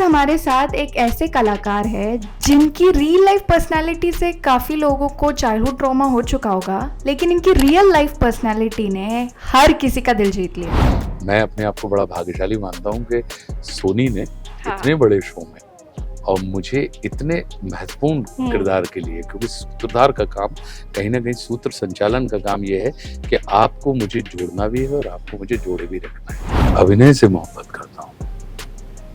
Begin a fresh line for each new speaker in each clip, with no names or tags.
हमारे साथ एक ऐसे कलाकार है जिनकी रियल लाइफ पर्सनालिटी से काफ़ी लोगों को चाइल्डहुड ट्रॉमा हो चुका होगा, लेकिन इनकी रियल लाइफ पर्सनालिटी ने हर किसी का दिल जीत लिया।
मैं अपने आप को बड़ा भाग्यशाली मानता हूँ कि सोनी ने
हाँ।
इतने बड़े शो में और मुझे इतने महत्वपूर्ण किरदार के लिए, क्योंकि सूत्रधार का काम, कहीं ना कहीं सूत्र संचालन का काम ये है कि आपको मुझे जोड़ना भी है और आपको मुझे जोड़े भी रखना है। अभिनय से मोहब्बत करता हूँ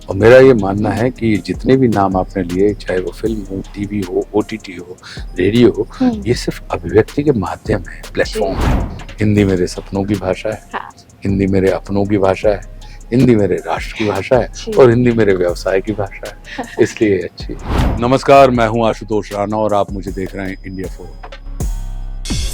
और मेरा ये मानना है कि जितने भी नाम आपने लिए, चाहे वो फिल्म हो, टीवी हो, ओटीटी हो, रेडियो हो, ये सिर्फ अभिव्यक्ति के माध्यम है, प्लेटफॉर्म है। हिंदी मेरे सपनों की भाषा है,
हाँ।
हिंदी मेरे अपनों की भाषा है, हिंदी मेरे राष्ट्र की भाषा है और हिंदी मेरे व्यवसाय की भाषा है, इसलिए अच्छी। नमस्कार, मैं हूं आशुतोष राणा और आप मुझे देख रहे हैं India forum.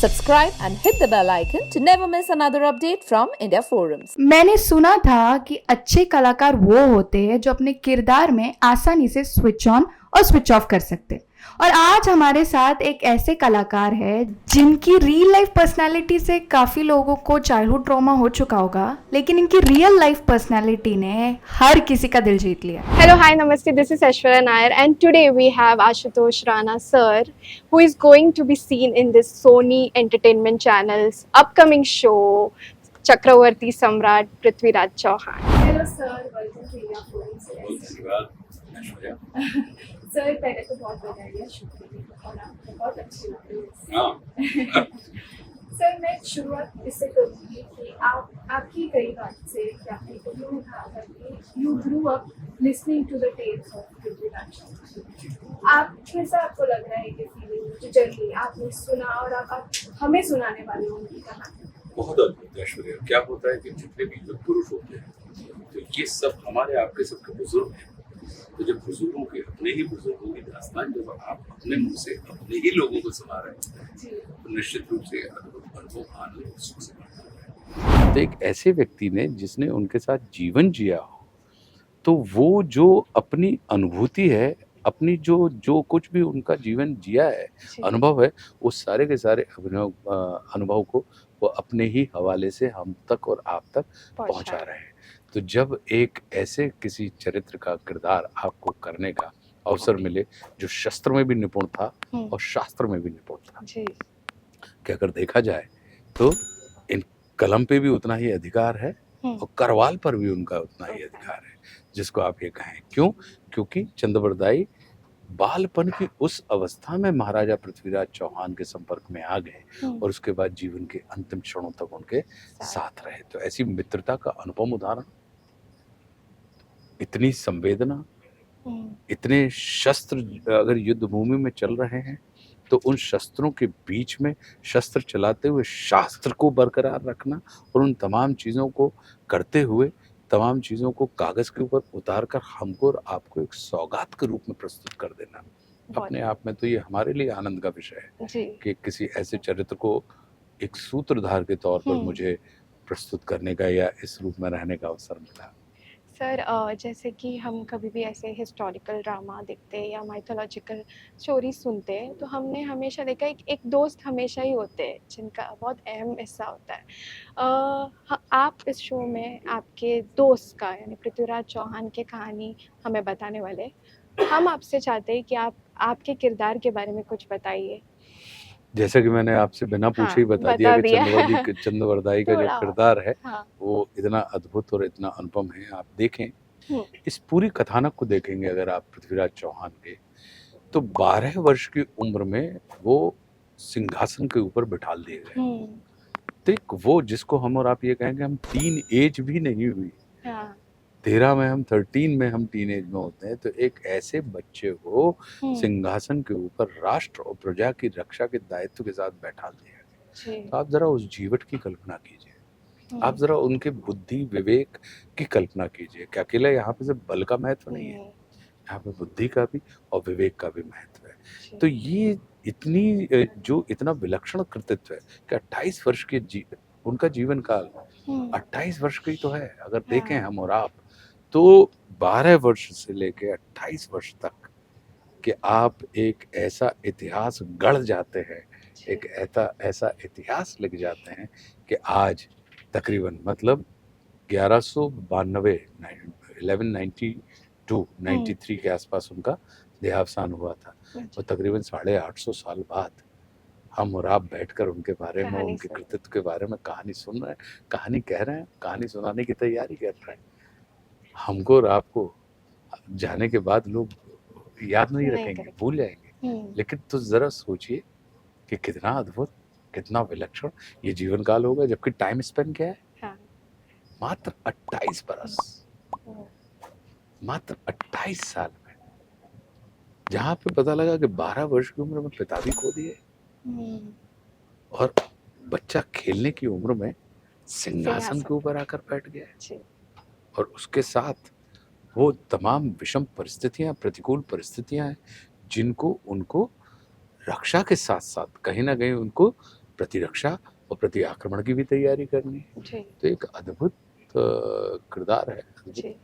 Subscribe and hit the bell icon to never miss another update from India Forums.
मैंने सुना था कि अच्छे कलाकार वो होते हैं जो अपने किरदार में आसानी से स्विच ऑन और स्विच ऑफ कर सकते हैं। और आज हमारे साथ एक ऐसे कलाकार है जिनकी रियल लाइफ पर्सनालिटी से काफ़ी लोगों को चाइल्डहुड ट्रॉमा हो चुका होगा, लेकिन इनकी रियल लाइफ पर्सनालिटी ने हर किसी का दिल जीत लिया।
Hello, hi, namaste. This is Aishwarya Nair, and today we have Ashutosh Rana sir, who is going to be seen in this Sony Entertainment Channel's upcoming show, Chakravarti Samrat Prithviraj Chauhan. Hello, sir. Welcome to India Forum. Sir पहले तो बहुत बधाई शुक्रिया और आपको बहुत अच्छी लगी। सर मैं शुरुआत इससे करूँगी कि आपकी कई बात से क्या आपने तो कहा था कि you grew up listening to the tales of Prithviraj Chauhan. आप कैसा आपको लग रहा है कि फीलिंग जो जर्नी आपने सुना और आप हमें सुनाने वाले हो उनकी कहानी?
बहुत अद्भुत ऐश्वर्या। क्या होता है कि जितने भी युग पुरुष होते हैं तो ये सब हमारे आपके सबके बुजुर्ग हैं। तो जब बुजुर्गों के, अपने ही बुजुर्गों की दास्तान जब आप अपने मुंह से अपने ही लोगों को सुना रहे हैं तो निश्चित रूप से अनुभव आनंद और सुख से भरता है। तो एक ऐसे व्यक्ति ने जिसने उनके साथ जीवन जिया हो, तो वो जो अपनी अनुभूति है, अपनी जो कुछ भी उनका जीवन जिया है, अनुभव है, उस सारे के सारे अनुभव को वो अपने ही हवाले से हम तक और आप तक पहुंचा रहे हैं। तो जब एक ऐसे किसी चरित्र का किरदार आपको करने का अवसर मिले जो शस्त्र में भी निपुण था और शास्त्र में भी निपुण था, कि अगर देखा जाए तो इन कलम पे भी उतना ही अधिकार है और करवाल पर भी उनका उतना ही अधिकार है, जिसको आप ये कहें। क्यों? क्योंकि चंद्रबरदाई बालपन की उस अवस्था में महाराजा पृथ्वीराज चौहान के संपर्क में आ गए और उसके बाद जीवन के अंतिम क्षणों तक उनके साथ रहे। तो ऐसी मित्रता का अनुपम उदाहरण, इतनी संवेदना, इतने शस्त्र अगर युद्ध भूमि में चल रहे हैं तो उन शस्त्रों के बीच में शस्त्र चलाते हुए शास्त्र को बरकरार रखना और उन तमाम चीज़ों को करते हुए तमाम चीज़ों को कागज़ के ऊपर उतार कर हमको और आपको एक सौगात के रूप में प्रस्तुत कर देना, अपने आप में तो ये हमारे लिए आनंद का विषय है कि किसी ऐसे चरित्र को एक सूत्रधार के तौर पर मुझे प्रस्तुत करने का या इस रूप में रहने का अवसर मिला।
सर जैसे कि हम कभी भी ऐसे हिस्टोरिकल ड्रामा देखते हैं या माइथोलॉजिकल स्टोरी सुनते हैं तो हमने हमेशा देखा एक दोस्त हमेशा ही होते हैं जिनका बहुत अहम हिस्सा होता है। आप इस शो में आपके दोस्त का यानी पृथ्वीराज चौहान की कहानी हमें बताने वाले। हम आपसे चाहते हैं कि आप आपके किरदार के बारे में कुछ बताइए।
जैसे कि मैंने आपसे बिना पूछे ही बता दिया कि चंद्रबरदाई का जो किरदार है वो इतना अद्भुत और इतना अनुपम है। आप देखें, इस पूरी कथानक को देखेंगे अगर आप पृथ्वीराज चौहान के, तो 12 वर्ष की उम्र में वो सिंहासन के ऊपर बिठा दिए गए। तो वो जिसको हम और आप ये कहेंगे हम टीन एज भी नहीं हुई, 13 में हम 13 में हम टीन एज में होते हैं, तो एक ऐसे बच्चे को सिंहासन के ऊपर राष्ट्र और प्रजा की रक्षा के दायित्व के साथ बैठा दिया गया। तो आप जरा उस जीवट की कल्पना कीजिए, आप जरा उनके बुद्धि विवेक की कल्पना कीजिए कि अकेला यहाँ पे सिर्फ बल का महत्व नहीं है, यहाँ पे बुद्धि का भी और विवेक का भी महत्व है। तो ये इतना विलक्षण कृतित्व है कि 28 वर्ष के उनका जीवन काल 28 वर्ष की तो है। अगर देखें हम और आप तो 12 वर्ष से लेके 28 वर्ष तक कि आप एक ऐसा इतिहास गढ़ जाते हैं, एक ऐसा इतिहास लिख जाते हैं कि आज तकरीबन मतलब 1192 93 के आसपास उनका देहावसान हुआ था। और तकरीबन 850 साल बाद हम और आप बैठकर उनके बारे में, उनके कृतित्व के बारे में कहानी सुन रहे हैं, कहानी कह रहे हैं, कहानी सुनाने की तैयारी कर रहे हैं। हमको और आपको जाने के बाद लोग याद नहीं रखेंगे, भूल जाएंगे। लेकिन तो जरा सोचिए कि कितना अद्भुत, कितना विलक्षण ये जीवन काल होगा, जबकि टाइम स्पेन क्या है? हाँ। मात्र 28 बरस, मात्र 28 साल में, जहां पे पता लगा कि 12 वर्ष की उम्र में पिता भी खो दिए और बच्चा खेलने की उम्र में सिंहासन के ऊपर आकर बैठ गया। और उसके साथ वो तमाम विषम परिस्थितियां, प्रतिकूल परिस्थितियां हैं, जिनको उनको रक्षा के साथ साथ कहीं ना कहीं उनको प्रतिरक्षा और प्रति आक्रमण की भी तैयारी करनी है। तो एक अद्भुत किरदार है, अद्भुत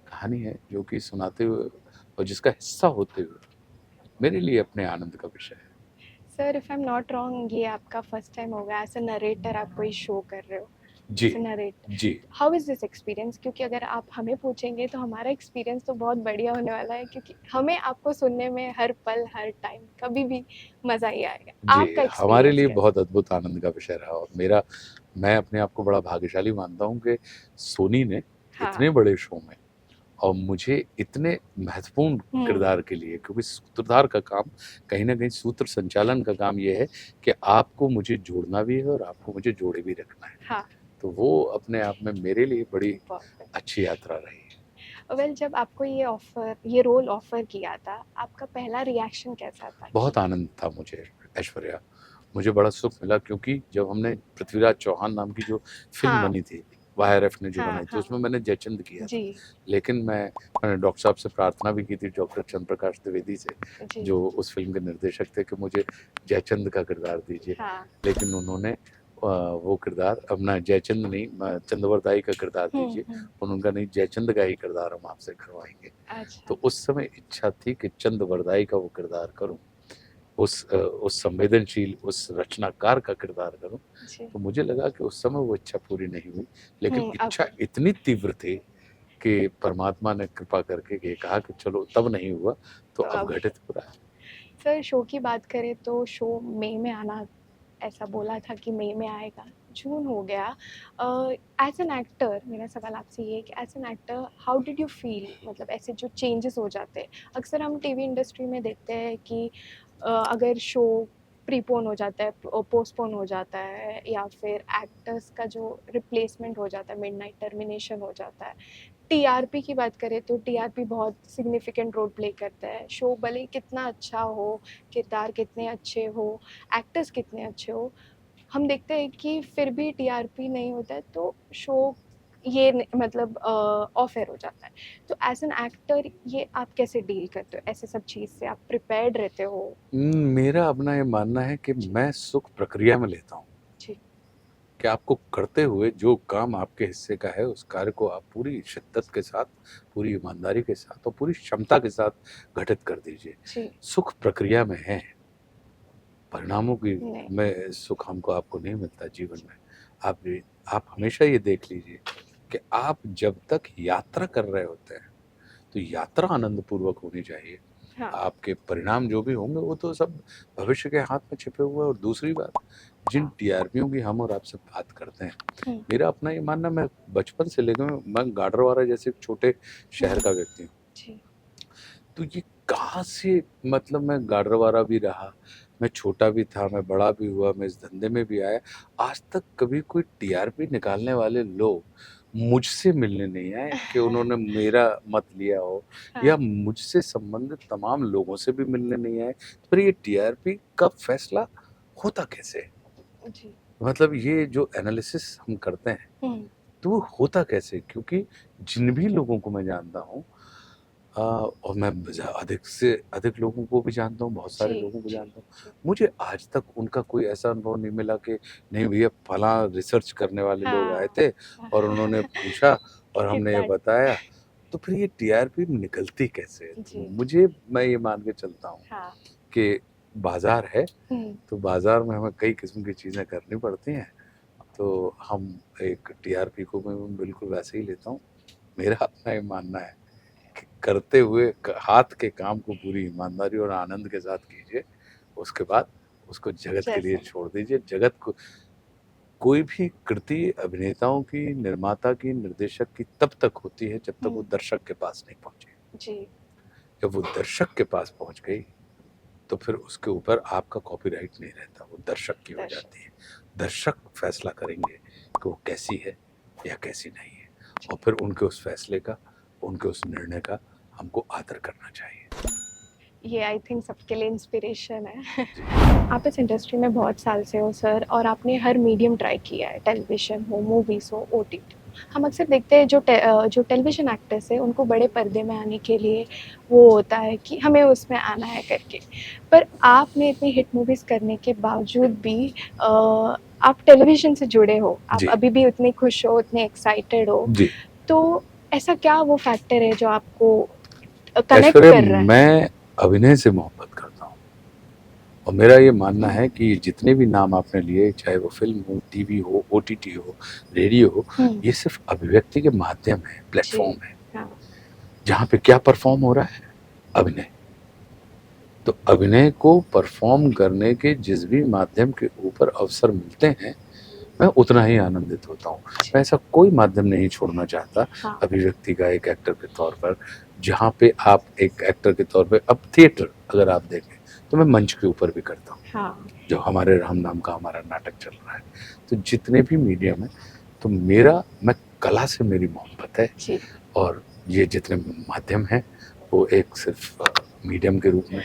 कहानी है, जो कि सुनाते हुए और जिसका हिस्सा होते हुए मेरे लिए अपने आनंद का विषय है।
Sir, if I am not wrong, ये आपका फर्स्ट टाइम होगा एज अ नरेटर आप कोई शो कर रहे हो? जी। How is this experience? क्योंकि अगर आप हमें पूछेंगे तो हमारा एक्सपीरियंस तो बहुत बढ़िया होने वाला है, क्योंकि हमें आपको सुनने में हर पल, हर टाइम, कभी भी मजा ही आएगा। आपका
हमारे लिए बहुत अद्भुत आनंद का विषय रहा। और मैं अपने आप को बड़ा भाग्यशाली मानता हूँ कि सोनी ने इतने बड़े शो में और मुझे इतने महत्वपूर्ण किरदार के लिए, क्योंकि सूत्रधार का काम, कहीं ना कहीं सूत्र संचालन का काम ये है कि आपको मुझे जोड़ना भी है और आपको मुझे जोड़े भी रखना है। हाँ। तो वो अपने आप में मेरे लिए बड़ी अच्छी यात्रा रही है।
वेल, जब आपको ये रोल ऑफर किया था, आपका पहला रिएक्शन कैसा था?
बहुत आनंद था मुझे ऐश्वर्या, मुझे बड़ा सुख मिला, क्योंकि जब हमने पृथ्वीराज चौहान नाम की जो फिल्म बनी थी, YRF ने जो बनाई थी, उसमें मैंने जयचंद किया था। लेकिन मैंने डॉक्टर साहब से प्रार्थना भी की थी, डॉक्टर चंद्र प्रकाश द्विवेदी से, जो उस फिल्म के निर्देशक थे, कि मुझे जयचंद का किरदार दीजिए। लेकिन उन्होंने वो किरदार अपना जयचंद नहीं, चंद्रवरदाई का किरदार दीजिए। उनका नहीं, जयचंद का ही किरदार हम आपसे करवाएंगे। तो उस समय इच्छा थी कि चंद्रवरदाई का वो किरदार करूं, उस संवेदनशील, उस रचनाकार का किरदार करूं। तो मुझे लगा कि उस समय वो इच्छा पूरी नहीं हुई, लेकिन इच्छा इतनी तीव्र थी कि परमात्मा ने कृपा करके ये कहा कि चलो, तब नहीं हुआ तो अब घटित हो रहा है।
सर, शो की बात करें तो शो मई में आना, ऐसा बोला था कि मई में आएगा, जून हो गया। एज एन एक्टर, मेरा सवाल आपसे ये है कि as an actor how did you feel? मतलब ऐसे जो चेंजेस हो जाते हैं, अक्सर हम टीवी इंडस्ट्री में देखते हैं कि अगर शो प्रीपोन हो जाता है, पोस्टपोन हो जाता है, या फिर एक्टर्स का जो रिप्लेसमेंट हो जाता है, मिडनाइट टर्मिनेशन हो जाता है। टीआरपी की बात करें तो टीआरपी बहुत सिग्निफिकेंट रोल प्ले करता है। शो भले ही कितना अच्छा हो, किरदार कितने अच्छे हो, एक्टर्स कितने अच्छे हो, हम देखते हैं कि फिर भी टीआरपी नहीं होता है तो शो ये मतलब ऑफ एयर हो जाता है। तो एज एन एक्टर ये आप कैसे डील करते हो ऐसे सब चीज़ से? आप प्रिपेयर्ड रहते हो?
मेरा अपना ये मानना है कि मैं सुख प्रक्रिया में लेता हूँ, कि आपको करते हुए जो काम आपके हिस्से का है, उस कार्य को आप पूरी शिद्दत के साथ, पूरी ईमानदारी के साथ और पूरी क्षमता के साथ घटित कर दीजिए। सुख प्रक्रिया में है, परिणामों की में सुख हमको आपको नहीं मिलता जीवन में। आप हमेशा ये देख लीजिए कि आप जब तक यात्रा कर रहे होते हैं तो यात्रा आनंद पूर्वक होनी चाहिए। हाँ। आपके परिणाम जो भी होंगे वो तो सब भविष्य के हाथ में छिपे हुए। और दूसरी बात, जिन टीआरपीओं की हम और आपसे बात करते हैं, मेरा अपना ये मानना, मैं बचपन से लेकर, मैं गाडरवारा जैसे छोटे शहर का व्यक्ति हूँ, तो ये कहाँ से, मतलब मैं गाडरवारा भी रहा, मैं छोटा भी था, मैं बड़ा भी हुआ, मैं इस धंधे में भी आया, आज तक कभी कोई टीआरपी निकालने वाले लोग मुझसे मिलने नहीं आए कि उन्होंने मेरा मत लिया हो। हाँ। या मुझसे संबंधित तमाम लोगों से भी मिलने नहीं आए। पर ये टीआरपी का फैसला होता कैसे? जी। मतलब ये जो एनालिसिस हम करते हैं तो वो होता कैसे? क्योंकि जिन भी लोगों को मैं जानता हूँ, और मैं अधिक से अधिक लोगों को भी जानता हूँ, बहुत सारे लोगों को जानता हूँ, मुझे आज तक उनका कोई ऐसा अनुभव नहीं मिला कि नहीं भैया फला रिसर्च करने वाले लोग आए थे और उन्होंने पूछा और हमने ये बताया। तो फिर ये टीआरपी निकलती कैसे? मैं ये मान के चलता हूँ कि बाजार है, तो बाजार में हमें कई किस्म की चीज़ें करनी पड़ती हैं, तो हम एक टीआरपी को मैं बिल्कुल वैसे ही लेता हूँ। मेरा अपना ये मानना है कि करते हुए हाथ के काम को पूरी ईमानदारी और आनंद के साथ कीजिए, उसके बाद उसको जगत के लिए छोड़ दीजिए। जगत को कोई भी कृति अभिनेताओं की, निर्माता की, निर्देशक की तब तक होती है जब तक वो दर्शक के पास नहीं पहुंचे।
जी।
जब वो दर्शक के पास पहुंच गई तो फिर उसके ऊपर आपका कॉपीराइट नहीं रहता, वो दर्शक की हो जाती है। दर्शक फैसला करेंगे कि वो कैसी है या कैसी नहीं है, और फिर उनके उस फैसले का, उनके उस निर्णय का हमको आदर करना चाहिए।
ये आई थिंक सबके लिए इंस्पिरेशन है। आप इस इंडस्ट्री में बहुत साल से हो सर, और आपने हर मीडियम ट्राई किया है, टेलीविज़न हो, मूवीज़ हो, ओटीटी। हम अक्सर देखते हैं जो टेलीविज़न एक्टर्स हैं उनको बड़े पर्दे में आने के लिए वो होता है कि हमें उसमें आना है करके, पर आपने इतनी हिट मूवीज़ करने के बावजूद भी आप टेलीविज़न से जुड़े हो, आप अभी भी उतने खुश हो, उतने एक्साइटेड हो, तो ऐसा क्या वो फैक्टर है जो आपको कनेक्ट कर रहा है?
मैं अभिनय से मोहब्बत करता हूँ, और मेरा ये मानना है कि जितने भी नाम आपने लिए, चाहे वो फिल्म हो, टीवी हो, ओटीटी हो, रेडियो हो, ये सिर्फ अभिव्यक्ति के माध्यम है, प्लेटफॉर्म है। जहाँ पे क्या परफॉर्म हो रहा है? अभिनय। तो अभिनय को परफॉर्म करने के जिस भी माध्यम के ऊपर अवसर मिलते हैं, मैं उतना ही आनंदित होता हूँ। मैं ऐसा कोई माध्यम नहीं छोड़ना चाहता अभिव्यक्ति का एक एक्टर के तौर पर, जहाँ पे आप एक एक्टर के तौर पे, अब थिएटर अगर आप देखें तो मैं मंच के ऊपर भी करता हूँ। जो हमारे राम नाम का हमारा नाटक चल रहा है, तो जितने भी मीडियम है, तो मैं कला से मेरी मोहब्बत है, और ये जितने माध्यम हैं वो एक सिर्फ मीडियम के रूप में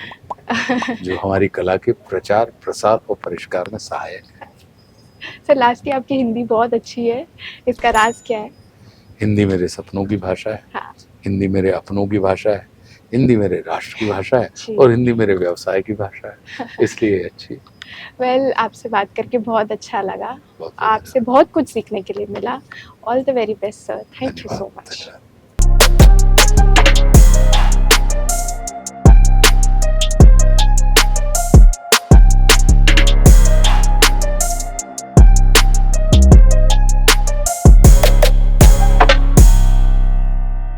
जो हमारी कला के प्रचार, प्रसार और परिष्कार में सहायक है।
सर लास्टली आपकी हिंदी बहुत अच्छी है, इसका राज क्या है?
हिंदी मेरे सपनों की भाषा है, हिंदी मेरे अपनों की भाषा है, हिंदी मेरे राष्ट्र की भाषा है, और हिंदी मेरे व्यवसाय की भाषा है, इसलिए अच्छी।
वेल, आपसे बात करके बहुत अच्छा लगा, आपसे बहुत कुछ सीखने के लिए मिला। All the very best sir, thank you so much.